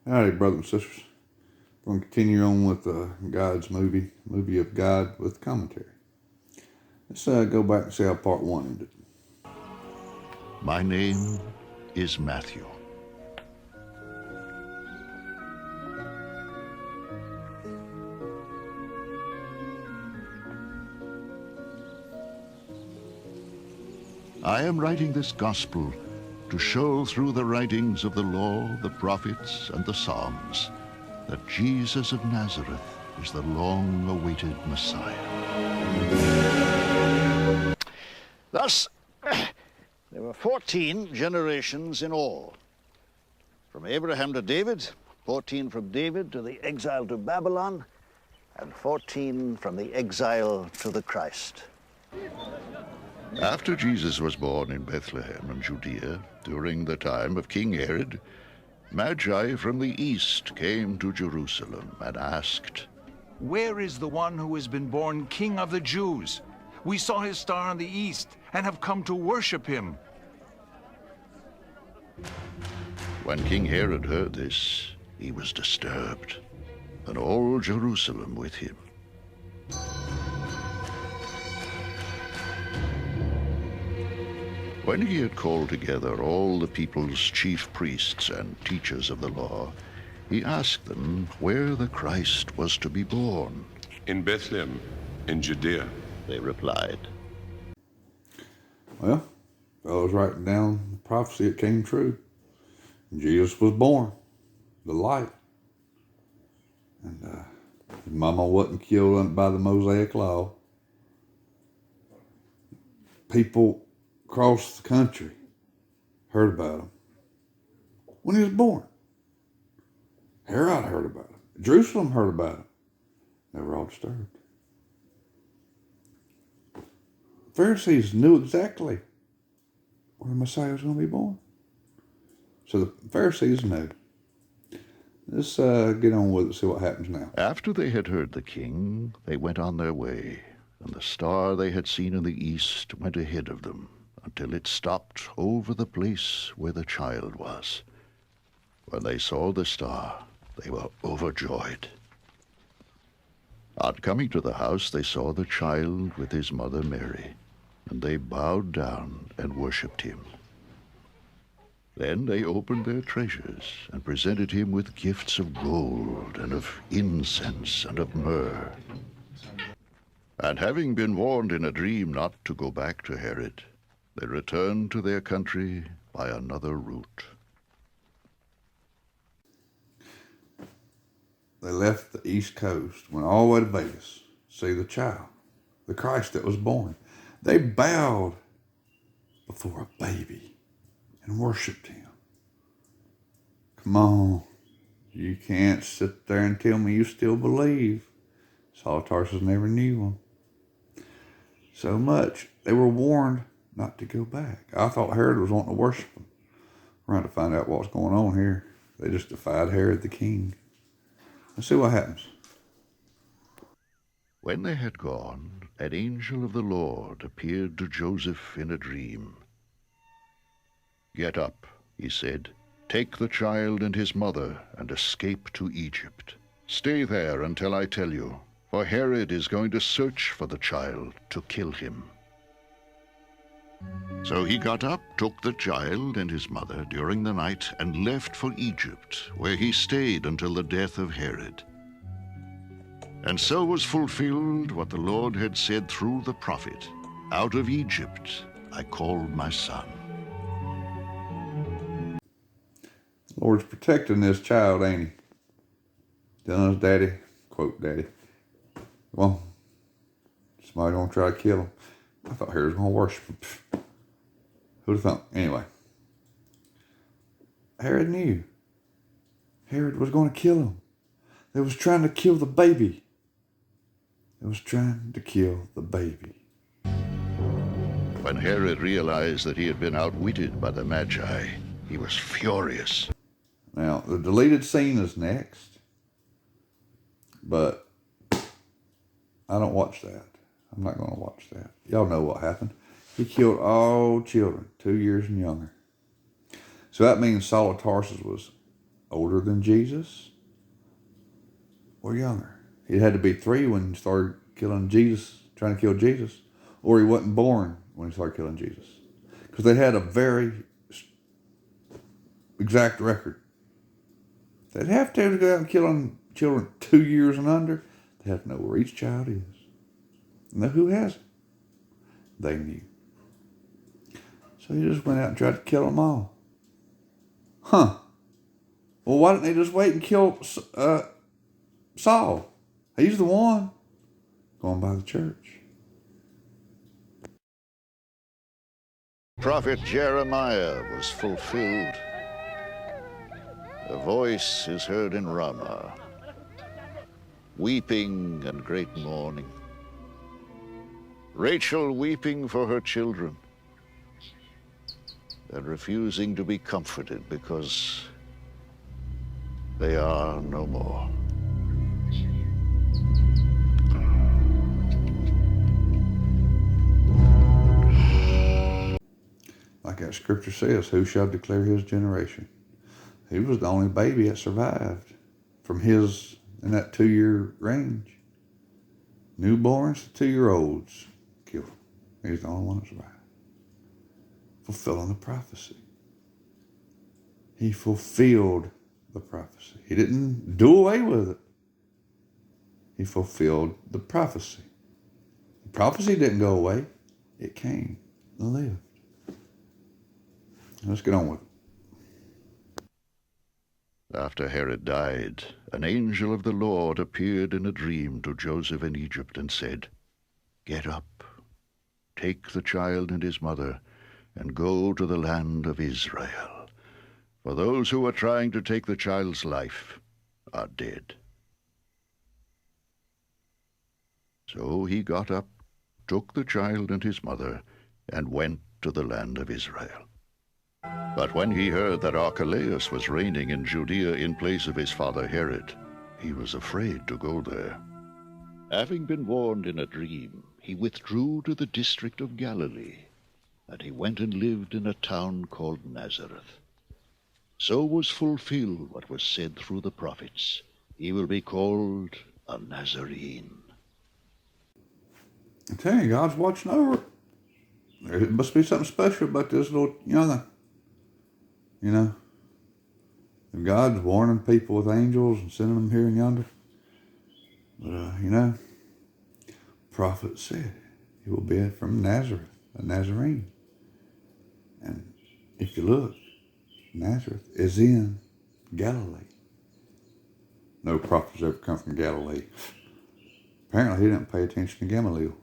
Howdy, brothers and sisters. We're going to continue on with God's movie of God with commentary. Let's go back and see how part one ended. My name is Matthew. I am writing this gospel to show through the writings of the law, the prophets, and the Psalms that Jesus of Nazareth is the long-awaited Messiah. Thus, there were 14 generations in all. From Abraham to David, 14 from David to the exile to Babylon, and 14 from the exile to the Christ. After Jesus was born in Bethlehem in Judea, during the time of King Herod, Magi from the east came to Jerusalem and asked, "Where is the one who has been born King of the Jews? We saw his star in the east and have come to worship him." When King Herod heard this, he was disturbed, and all Jerusalem with him. When he had called together all the people's chief priests and teachers of the law, he asked them where the Christ was to be born. "In Bethlehem, in Judea," they replied. Well, fellows writing down the prophecy, it came true. Jesus was born, the light. And his mama wasn't killed by the Mosaic law. People across the country heard about him when he was born. Herod heard about him. Jerusalem heard about him. They were all disturbed. The Pharisees knew exactly where the Messiah was going to be born. So the Pharisees knew. Let's get on with it, see what happens now. After they had heard the king, they went on their way, and the star they had seen in the east went ahead of them, until it stopped over the place where the child was. When they saw the star, they were overjoyed. On coming to the house, they saw the child with his mother Mary, and they bowed down and worshipped him. Then they opened their treasures and presented him with gifts of gold and of incense and of myrrh. And having been warned in a dream not to go back to Herod, they returned to their country by another route. They left the East Coast, went all the way to Vegas to see the child, the Christ that was born. They bowed before a baby and worshiped him. Come on, you can't sit there and tell me you still believe. Saul of Tarsus never knew him. So much, they were warned not to go back. I thought Herod was wanting to worship them. We're going to find out what's going on here. They just defied Herod the king. Let's see what happens. When they had gone, an angel of the Lord appeared to Joseph in a dream. "Get up," he said, "take the child and his mother and escape to Egypt. Stay there until I tell you, for Herod is going to search for the child to kill him." So he got up, took the child and his mother during the night, and left for Egypt, where he stayed until the death of Herod. And so was fulfilled what the Lord had said through the prophet, "Out of Egypt I called my son." The Lord's protecting this child, ain't he? Telling his daddy, quote daddy, well, somebody gonna try to kill him. I thought Herod was gonna worship him. Who'd have thought? Anyway, Herod knew. Herod was gonna kill him. They was trying to kill the baby. They was trying to kill the baby. When Herod realized that he had been outwitted by the Magi, he was furious. Now, the deleted scene is next, but I don't watch that. I'm not going to watch that. Y'all know what happened. He killed all children, 2 years and younger. So that means Saul of Tarsus was older than Jesus or younger. He had to be 3 when he started killing Jesus, trying to kill Jesus, or he wasn't born when he started killing Jesus. Because they had a very exact record. They'd have to go out and kill children 2 years and under. They have to know where each child is. Know who has it. They knew. So he just went out and tried to kill them all. Huh. Well, why didn't they just wait and kill Saul? He's the one going by the church. Prophet Jeremiah was fulfilled. A voice is heard in Ramah, weeping and great mourning. Rachel weeping for her children and refusing to be comforted because they are no more. Like that scripture says, who shall declare his generation? He was the only baby that survived from his, in that 2-year range. Newborns to 2-year-olds killed him. He's the only one that survived. Fulfilling the prophecy. He fulfilled the prophecy. He didn't do away with it. He fulfilled the prophecy. The prophecy didn't go away. It came and lived. Let's get on with it. After Herod died, an angel of the Lord appeared in a dream to Joseph in Egypt and said, "Get up, take the child and his mother, and go to the land of Israel. For those who are trying to take the child's life are dead." So he got up, took the child and his mother, and went to the land of Israel. But when he heard that Archelaus was reigning in Judea in place of his father Herod, he was afraid to go there. Having been warned in a dream, he withdrew to the district of Galilee, and he went and lived in a town called Nazareth. So was fulfilled what was said through the prophets, "He will be called a Nazarene." I tell you, God's watching over it. There must be something special about this little young'un. You know, if God's warning people with angels and sending them here and yonder. But, you know, prophet said he will be from Nazareth, a Nazarene. And if you look, Nazareth is in Galilee. No prophet's ever come from Galilee. Apparently he didn't pay attention to Gamaliel.